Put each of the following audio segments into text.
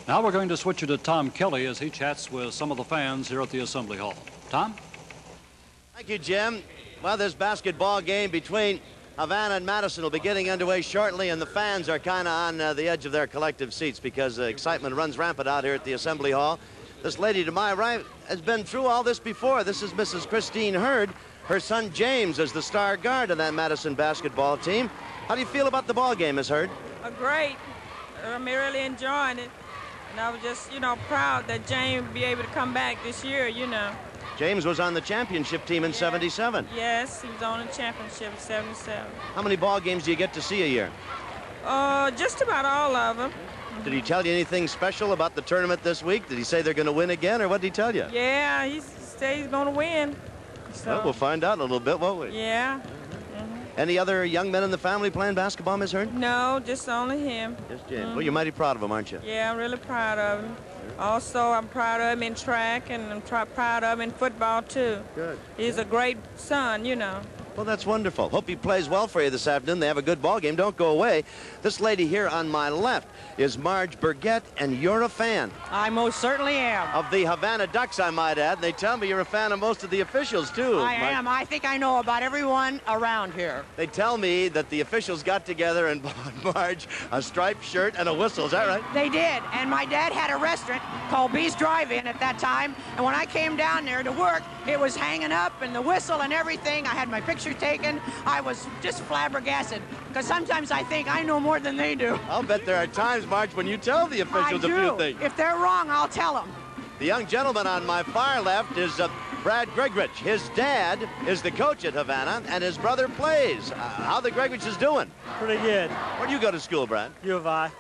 Now we're going to switch you to Tom Kelly as he chats with some of the fans here at the Assembly Hall. Tom? Thank you, Jim. Well, this basketball game between Havana and Madison will be getting underway shortly, and the fans are kind of on the edge of their collective seats because excitement runs rampant out here at the Assembly Hall. This lady to my right has been through all this before. This is Mrs. Christine Hurd. Her son James is the star guard of that Madison basketball team. How do you feel about the ball game, Ms. Hurd? Great. I'm really enjoying it. And I was just, proud that James be able to come back this year, James was on the championship team in '77. Yes, he was on the championship in '77. How many ball games do you get to see a year? Just about all of them. Did he tell you anything special about the tournament this week? Did he say they're going to win again, or what did he tell you? Yeah, he said he's going to win. So, well, we'll find out in a little bit, won't we? Yeah. Any other young men in the family playing basketball, Ms. Hurd? No, just only him. Just James. Well, you're mighty proud of him, aren't you? Yeah, I'm really proud of him. Also, I'm proud of him in track, and I'm proud of him in football, too. Good. He's a great son, Well, that's wonderful. Hope he plays well for you this afternoon. They have a good ball game. Don't go away. This lady here on my left is Marge Burgett, and you're a fan. I most certainly am. Of the Havana Ducks, I might add. And they tell me you're a fan of most of the officials, too. I am. I think I know about everyone around here. They tell me that the officials got together and bought Marge a striped shirt and a whistle. Is that right? They did. And my dad had a restaurant called Bee's Drive-In at that time. And when I came down there to work, it was hanging up and the whistle and everything. I had my picture taken. I was just flabbergasted because sometimes I think I know more than they do. I'll bet there are times, Marge, when you tell the officials a few things. If they're wrong, I'll tell them. The young gentleman on my far left is Brad Gregurich. His dad is the coach at Havana, and his brother plays. How the Gregurichs doing? Pretty good. Where do you go to school, Brad? U of I.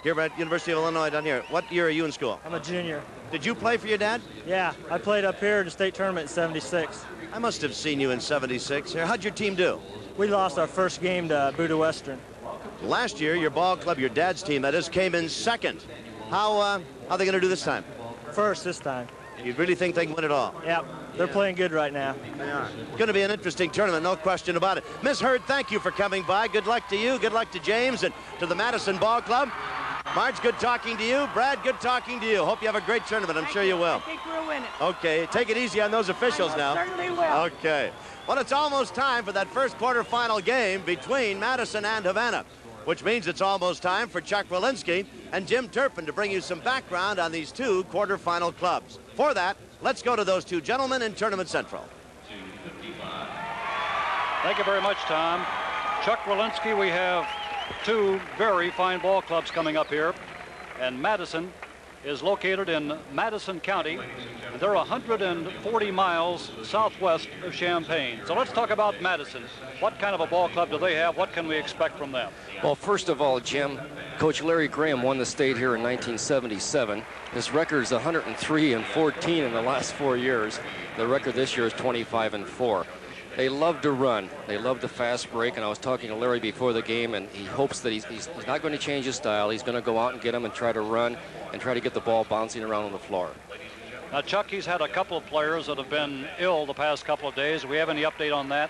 Here at University of Illinois down here. What year are you in school? I'm a junior. Did you play for your dad? Yeah, I played up here at the state tournament in '76. I must have seen you in '76. How'd your team do? We lost our first game to Buda Western. Last year, your ball club, your dad's team, that is, came in second. How are they going to do this time? First this time. You really think they can win it all? Yep, they're playing good right now. They are. It's going to be an interesting tournament, no question about it. Miss Hurd, thank you for coming by. Good luck to you. Good luck to James and to the Madison Ball Club. Marge, good talking to you. Brad, good talking to you. Hope you have a great tournament. I'm sure you will. I think we'll win it. Okay, take it easy on those officials now. Certainly will. Okay. Well, it's almost time for that first quarterfinal game between Madison and Havana, which means it's almost time for Chuck Walensky and Jim Turpin to bring you some background on these two quarterfinal clubs. For that, let's go to those two gentlemen in Tournament Central. Thank you very much, Tom. Chuck Walensky, we have two very fine ball clubs coming up here, and Madison is located in Madison County. They're 140 miles southwest of Champaign. So let's talk about Madison. What kind of a ball club do they have? What can we expect from them? Well, first of all, Jim, Coach Larry Graham won the state here in 1977. His record is 103-14 in the last 4 years. The record this year is 25-4. They love to run. They love the fast break, and I was talking to Larry before the game, and he hopes that he's not going to change his style. He's going to go out and get them and try to run and try to get the ball bouncing around on the floor. Now, Chuck, he's had a couple of players that have been ill the past couple of days. Do we have any update on that?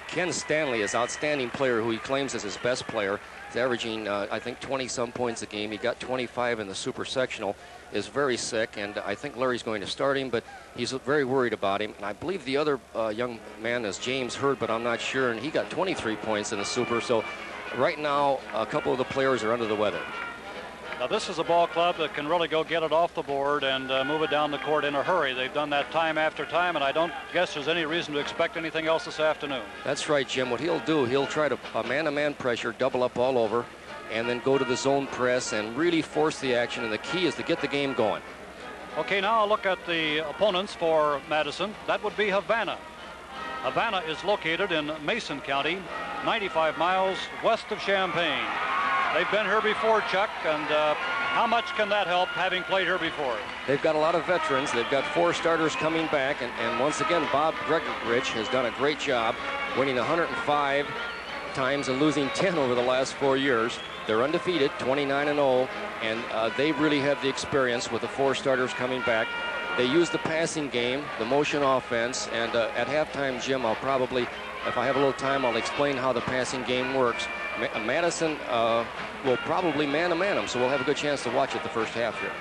Ken Stanley is an outstanding player who he claims is his best player. He's averaging, I think, 20-some points a game. He got 25 in the super sectional. Is very sick, and I think Larry's going to start him, but he's very worried about him. And I believe the other young man is James Hurd, but I'm not sure, and he got 23 points in the super. So right now, a couple of the players are under the weather. Now, this is a ball club that can really go get it off the board and move it down the court in a hurry. They've done that time after time, and I don't guess there's any reason to expect anything else this afternoon. That's right, Jim. What he'll do, he'll try to man-to-man pressure, double up all over, and then go to the zone press and really force the action, and the key is to get the game going. Okay, now I'll look at the opponents for Madison. That would be Havana. Havana is located in Mason County, 95 miles west of Champaign. They've been here before, Chuck, and how much can that help, having played here before? They've got a lot of veterans. They've got 4 starters coming back, and once again, Bob Gregurich has done a great job, winning 105 times and losing 10 over the last 4 years. They're undefeated, 29-0, and they really have the experience with the 4 starters coming back. They use the passing game, the motion offense, and at halftime, Jim, I'll probably, if I have a little time, I'll explain how the passing game works. Madison will probably man-to-man them, so we'll have a good chance to watch it the first half here.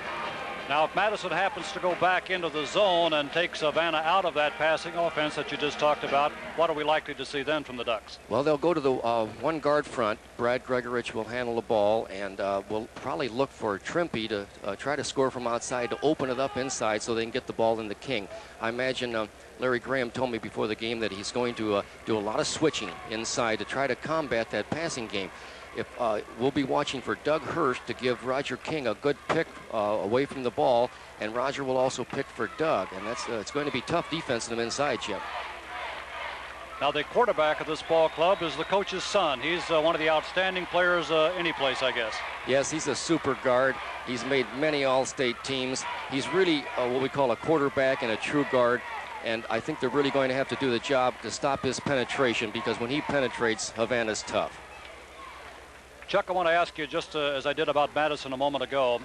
Now, if Madison happens to go back into the zone and takes Havana out of that passing offense that you just talked about, what are we likely to see then from the Ducks? Well, they'll go to the one guard front. Brad Gregurich will handle the ball, and will probably look for Trimpe to try to score from outside to open it up inside so they can get the ball in the King. I imagine Larry Graham told me before the game that he's going to do a lot of switching inside to try to combat that passing game. If we'll be watching for Doug Hurst to give Roger King a good pick away from the ball, and Roger will also pick for Doug, and that's it's going to be tough defense in them inside, Jim. Now, the quarterback of this ball club is the coach's son. He's one of the outstanding players any place, I guess. Yes, he's a super guard. He's made many all-state teams. He's really what we call a quarterback and a true guard, and I think they're really going to have to do the job to stop his penetration, because when he penetrates, Havana's tough. Chuck, I want to ask you, just as I did about Madison a moment ago,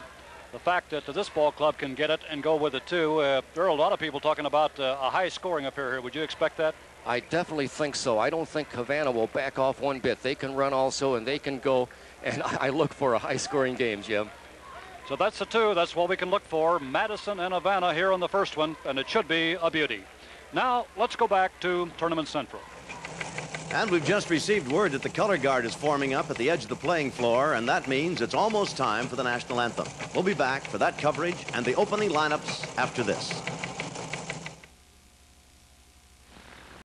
the fact that this ball club can get it and go with it too. There are a lot of people talking about a high scoring affair here. Would you expect that? I definitely think so. I don't think Havana will back off one bit. They can run also, and they can go, and I look for a high scoring game, Jim. So that's the two. That's what we can look for. Madison and Havana here on the first one, and it should be a beauty. Now, let's go back to Tournament Central. And we've just received word that the color guard is forming up at the edge of the playing floor, and that means it's almost time for the national anthem. We'll be back for that coverage and the opening lineups after this.